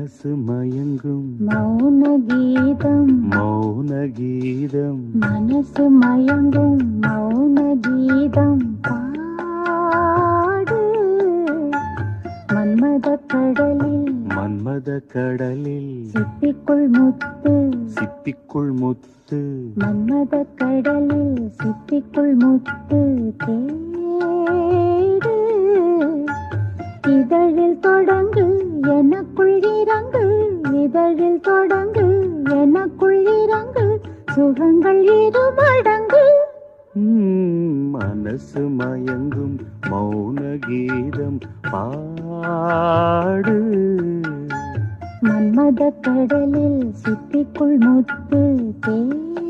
மனசு மயங்கும் மௌன கீதம் மௌன கீதம் மனசு மயங்கும் மௌன கீதம் பாடு மன்மத கடலில் மன்மத கடலில் சிப்பிக்குள் முத்து சிப்பிக்குள் முத்து மன்மத கடலில் சிப்பிக்குள் முத்து தேடு இதழில் தொடங்கு எனக்குள் இறங்கு இதழில் தொடங்கு எனக்குள் இறங்கு சுகங்கள் இரு மடங்கு மனசு மயங்கும் மௌன கீதம் பாடு மன்மத கடலில் சிப்பிக்குள் முத்து தேடு